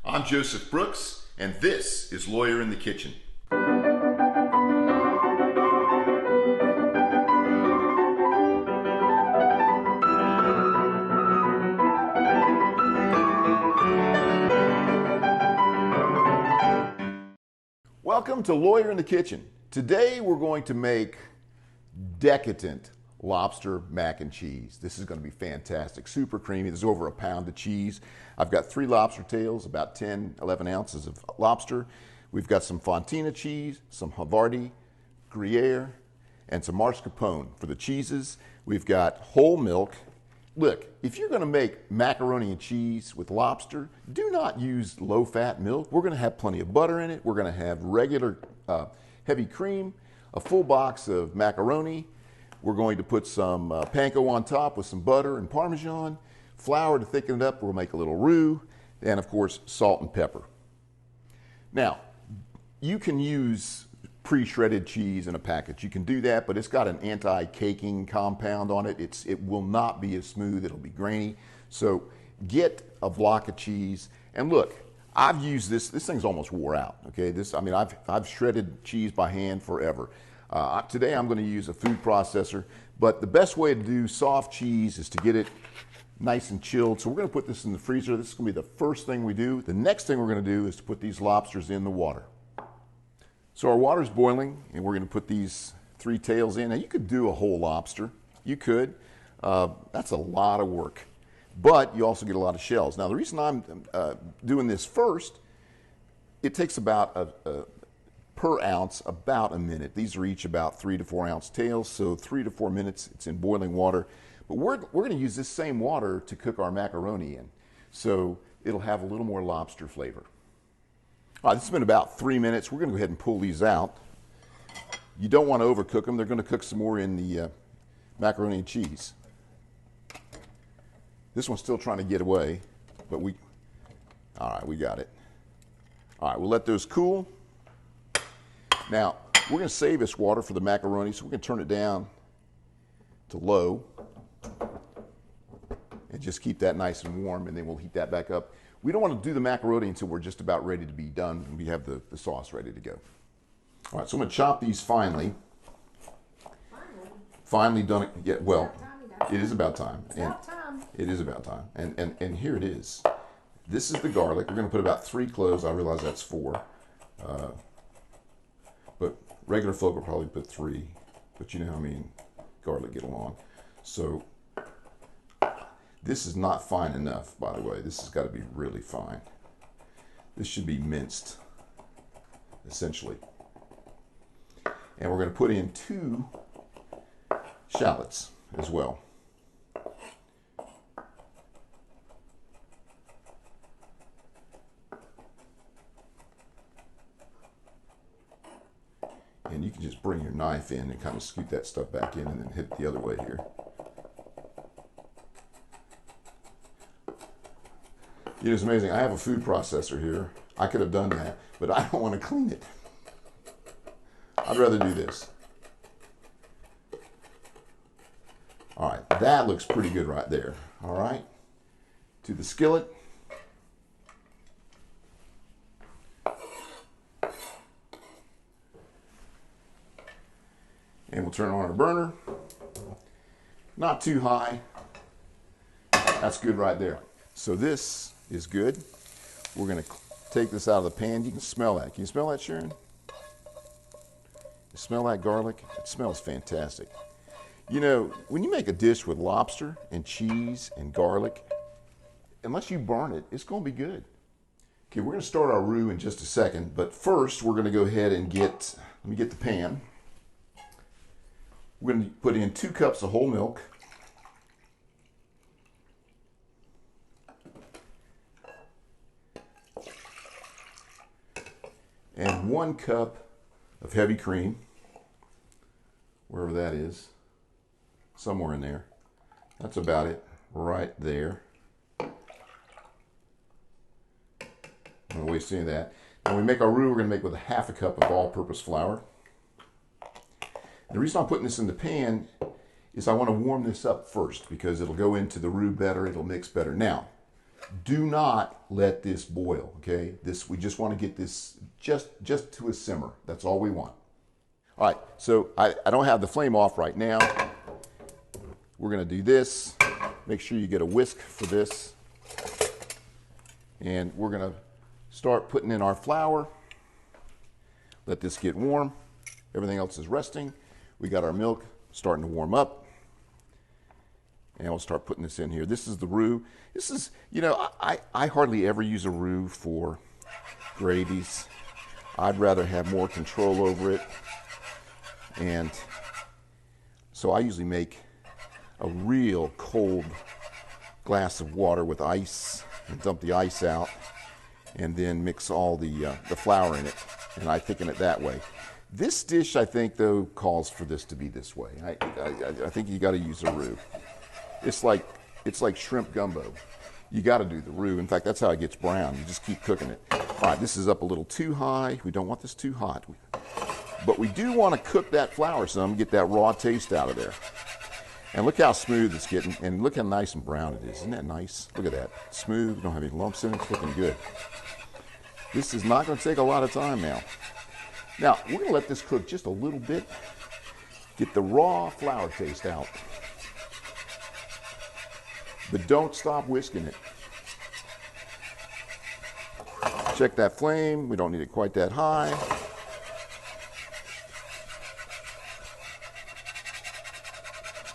I'm Joseph Brooks, and this is Lawyer in the Kitchen. Welcome to Lawyer in the Kitchen. Today we're going to make decadent lobster mac and cheese. This is going to be fantastic, super creamy. There's over a pound of cheese. I've got 3 lobster tails, about 10, 11 ounces of lobster. We've got some fontina cheese, some Havarti, Gruyere, and some mascarpone for the cheeses. We've got whole milk. Look, if you're going to make macaroni and cheese with lobster, do not use low-fat milk. We're going to have plenty of butter in it. We're going to have regular heavy cream, a full box of macaroni. We're going to put some panko on top with some butter and Parmesan, flour to thicken it up. We'll make a little roux, and of course, salt and pepper. Now, you can use pre-shredded cheese in a package. You can do that, but it's got an anti-caking compound on it. It will not be as smooth. It'll be grainy. So get a block of cheese, and look, I've used this. This thing's almost wore out. Okay, I've shredded cheese by hand forever. Today I'm going to use a food processor, but the best way to do soft cheese is to get it nice and chilled. So we're going to put this in the freezer. This is going to be the first thing we do. The next thing we're going to do is to put these lobsters in the water. So our water's boiling, and we're going to put these 3 tails in. Now you could do a whole lobster. You could. That's a lot of work, but you also get a lot of shells. Now the reason I'm doing this first, it takes about per ounce about a minute. These are each about 3 to 4 ounce tails, so 3 to 4 minutes. It's in boiling water. But we're going to use this same water to cook our macaroni in, so it'll have a little more lobster flavor. All right, this has been about 3 minutes. We're going to go ahead and pull these out. You don't want to overcook them. They're going to cook some more in the macaroni and cheese. This one's still trying to get away, but all right, we got it. All right, we'll let those cool. Now, we're going to save this water for the macaroni, so we're going to turn it down to low and just keep that nice and warm, and then we'll heat that back up. We don't want to do the macaroni until we're just about ready to be done and we have the sauce ready to go. All right, so I'm going to chop these finely. Finally done. Yeah, well, it is about time. It is about time. And here it is. This is the garlic. We're going to put about 3 cloves. I realize that's 4. But regular folk will probably put 3. But you know how I mean garlic get along. So this is not fine enough, by the way. This has got to be really fine. This should be minced, essentially. And we're going to put in 2 shallots as well. And you can just bring your knife in and kind of scoot that stuff back in and then hit it the other way here. You know, it's amazing. I have a food processor here. I could have done that, but I don't want to clean it. I'd rather do this. All right, that looks pretty good right there. All right, to the skillet. And we'll turn on our burner. Not too high. That's good right there. So this is good. We're going to take this out of the pan. You can smell that. Can you smell that, Sharon? You smell that garlic? It smells fantastic. You know, when you make a dish with lobster and cheese and garlic, unless you burn it, it's going to be good. Okay, we're going to start our roux in just a second, but first we're going to go ahead and let me get the pan. We're going to put in 2 cups of whole milk. And 1 cup of heavy cream, wherever that is, somewhere in there. That's about it, right there. I'm going to waste any of that. When we make our roux, we're going to make with 1/2 cup of all-purpose flour. And the reason I'm putting this in the pan is I want to warm this up first because it'll go into the roux better, it'll mix better. Now, Do not let this boil, okay? We just want to get this just to a simmer. That's all we want. All right, so I don't have the flame off right now. We're gonna do this. Make sure you get a whisk for this. And we're gonna start putting in our flour. Let this get warm. Everything else is resting. We got our milk starting to warm up. And we'll start putting this in here. This is the roux. This is, you know, I hardly ever use a roux for gravies. I'd rather have more control over it. And so I usually make a real cold glass of water with ice and dump the ice out and then mix all the flour in it. And I thicken it that way. This dish, I think, though, calls for this to be this way. I think you got to use a roux. It's like shrimp gumbo. You got to do the roux. In fact, that's how it gets brown. You just keep cooking it. All right, this is up a little too high. We don't want this too hot. But we do want to cook that flour some, get that raw taste out of there. And look how smooth it's getting, and look how nice and brown it is. Isn't that nice? Look at that. Smooth, don't have any lumps in it. It's looking good. This is not going to take a lot of time now. Now, we're going to let this cook just a little bit. Get the raw flour taste out. But don't stop whisking it. Check that flame. We don't need it quite that high.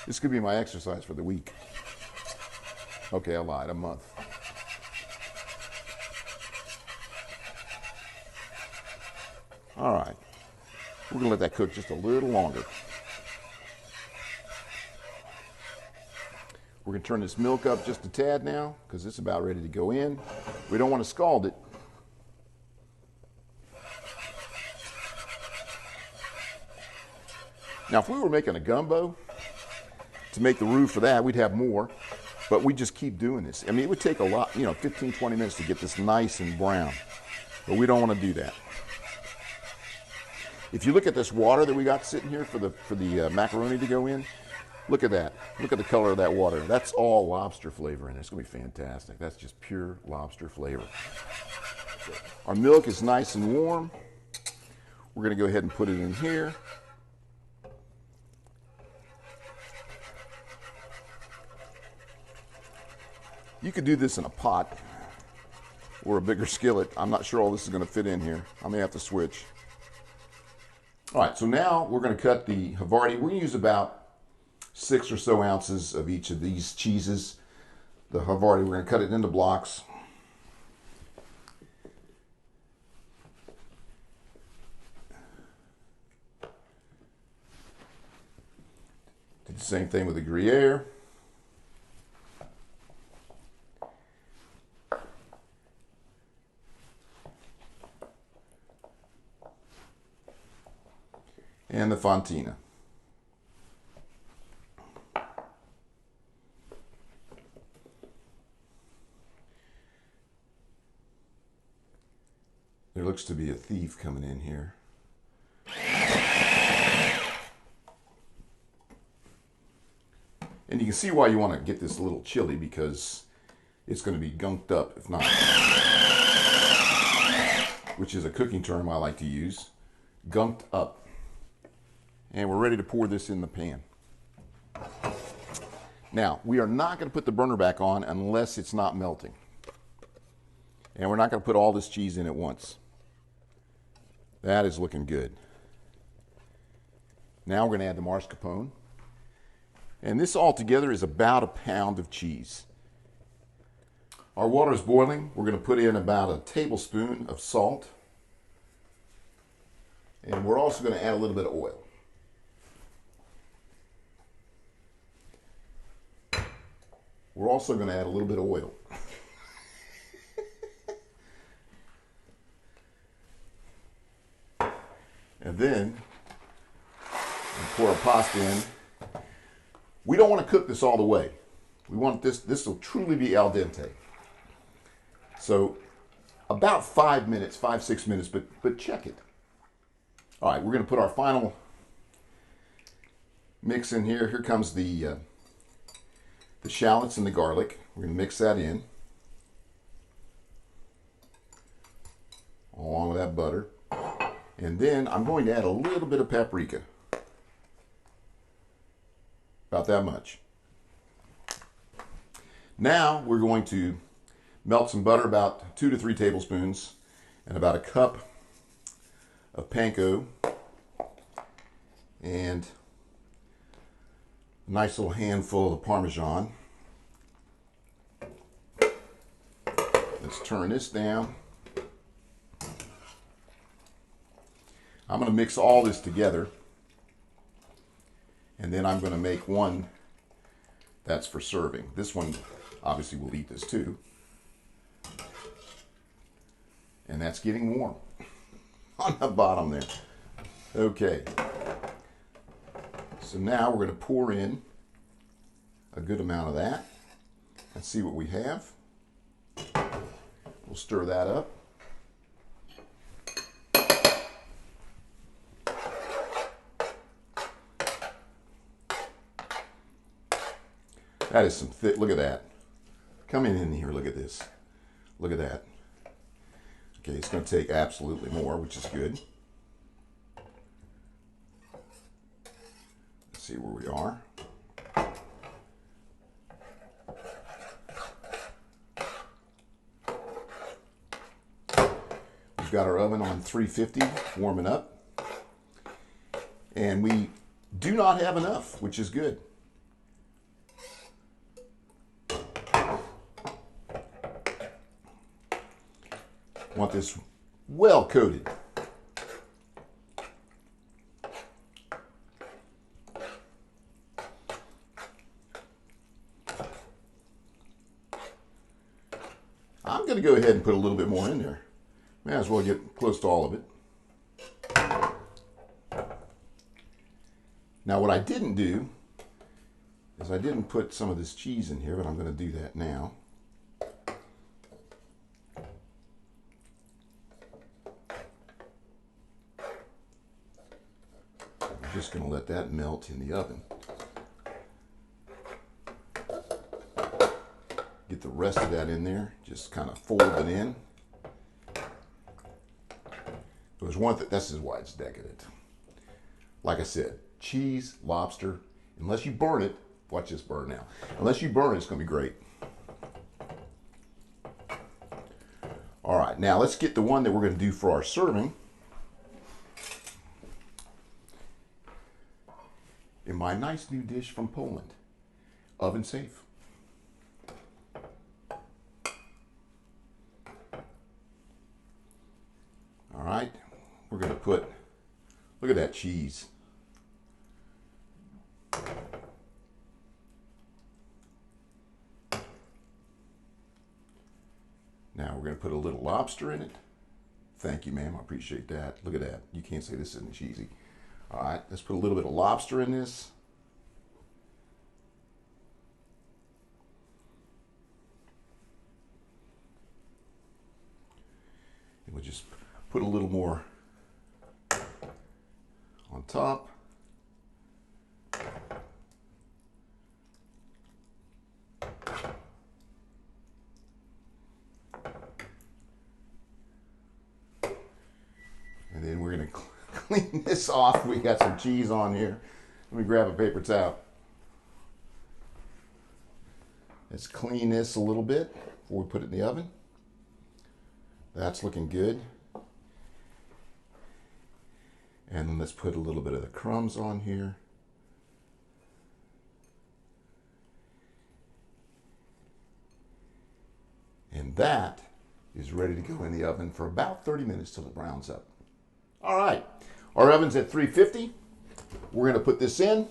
This could be my exercise for the week. Okay, I lied, a month. All right, we're gonna let that cook just a little longer. We're gonna turn this milk up just a tad now because it's about ready to go in. We don't want to scald it. Now, if we were making a gumbo, to make the roux for that, we'd have more, but we just keep doing this. I mean, it would take a lot, 15, 20 minutes to get this nice and brown, but we don't want to do that. If you look at this water that we got sitting here for the macaroni to go in, look at that. Look at the color of that water. That's all lobster flavor in it. It's going to be fantastic. That's just pure lobster flavor. Our milk is nice and warm. We're going to go ahead and put it in here. You could do this in a pot or a bigger skillet. I'm not sure all this is going to fit in here. I may have to switch. All right, so now we're going to cut the Havarti. We're going to use about 6 or so ounces of each of these cheeses. The Havarti, we're going to cut it into blocks. Do the same thing with the Gruyere. And the Fontina. There looks to be a thief coming in here. And you can see why you want to get this a little chilly, because it's going to be gunked up if not. Which is a cooking term I like to use. Gunked up. And we're ready to pour this in the pan. Now, we are not going to put the burner back on unless it's not melting. And we're not going to put all this cheese in at once. That is looking good. Now we're going to add the mascarpone. And this altogether is about 1 pound of cheese. Our water is boiling. We're going to put in about a tablespoon of salt. And we're also going to add a little bit of oil. We're also going to add a little bit of oil. And then pour our pasta in. We don't want to cook this all the way. We want this will truly be al dente. So about 5 minutes, 5-6 minutes, but check it. All right, we're going to put our final mix in here. Here comes the shallots and the garlic. We're going to mix that in. along with that butter. And then I'm going to add a little bit of paprika. About that much. Now we're going to melt some butter, about 2 to 3 tablespoons, and about a cup of panko, and a nice little handful of Parmesan. Let's turn this down. I'm going to mix all this together, and then I'm going to make one that's for serving. This one obviously will eat this too. And that's getting warm on the bottom there. Okay. So now we're going to pour in a good amount of that and see what we have. We'll stir that up. That is some thick, look at that. Coming in here, look at this. Look at that. Okay, it's going to take absolutely more, which is good. Let's see where we are. We've got our oven on 350, warming up. And we do not have enough, which is good. Want this well coated. I'm going to go ahead and put a little bit more in there. May as well get close to all of it. Now what I didn't do is I didn't put some of this cheese in here, but I'm going to do that now. Just going to let that melt in the oven. Get the rest of that in there. Just kind of fold it in. There's one thing, this is why it's decadent. Like I said, cheese, lobster, unless you burn it, watch this burn now. Unless you burn it, it's going to be great. All right, now let's get the one that we're going to do for our serving. In my nice new dish from Poland, oven safe. All right, we're going to put, look at that cheese. Now we're going to put a little lobster in it. Thank you, ma'am, I appreciate that. Look at that, you can't say this isn't cheesy. All right, let's put a little bit of lobster in this. And we'll just put a little more on top. And then we're going to clean this off. We got some cheese on here. Let me grab a paper towel. Let's clean this a little bit before we put it in the oven. That's looking good. And then let's put a little bit of the crumbs on here. And that is ready to go in the oven for about 30 minutes till it browns up. All right, our oven's at 350. We're going to put this in.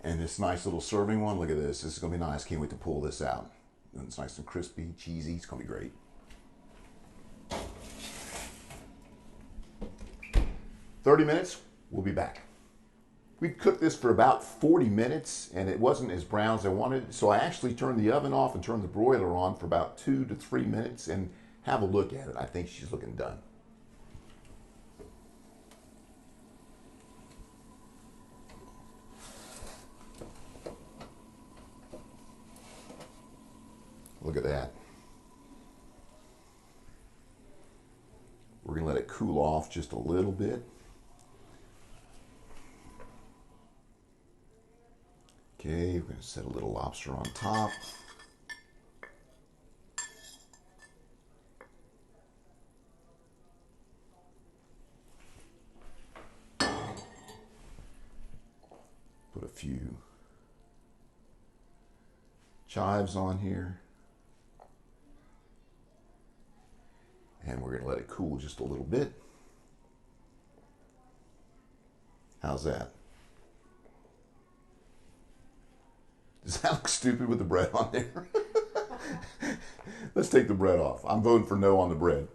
And this nice little serving one, look at this. This is going to be nice. Can't wait to pull this out. And it's nice and crispy, cheesy. It's going to be great. 30 minutes, we'll be back. We cooked this for about 40 minutes and it wasn't as brown as I wanted. So I actually turned the oven off and turned the broiler on for about 2 to 3 minutes and have a look at it. I think she's looking done. off just a little bit. Okay, we're going to set a little lobster on top. Put a few chives on here. And we're going to let it cool just a little bit. How's that? Does that look stupid with the bread on there? Let's take the bread off. I'm voting for no on the bread.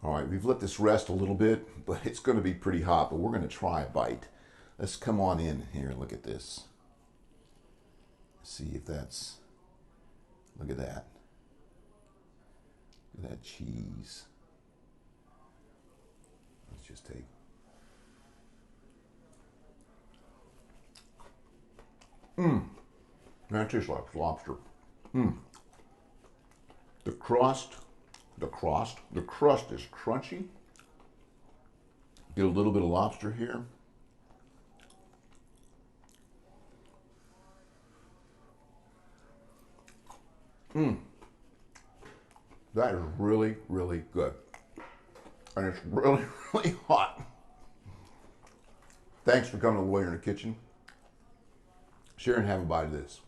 All right, we've let this rest a little bit, but it's going to be pretty hot, but we're going to try a bite. Let's come on in here and look at this. See if that's, look at that. Look at that cheese. Let's just take. That tastes like lobster. The crust is crunchy. Get a little bit of lobster here. That is really, really good. And it's really, really hot. Thanks for coming to Lawyer in the Kitchen. Share and have a bite of this.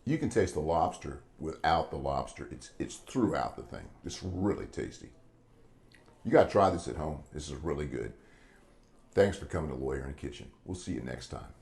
You can taste the lobster without the lobster. It's throughout the thing. It's really tasty. You got to try this at home. This is really good. Thanks for coming to Lawyer in the Kitchen. We'll see you next time.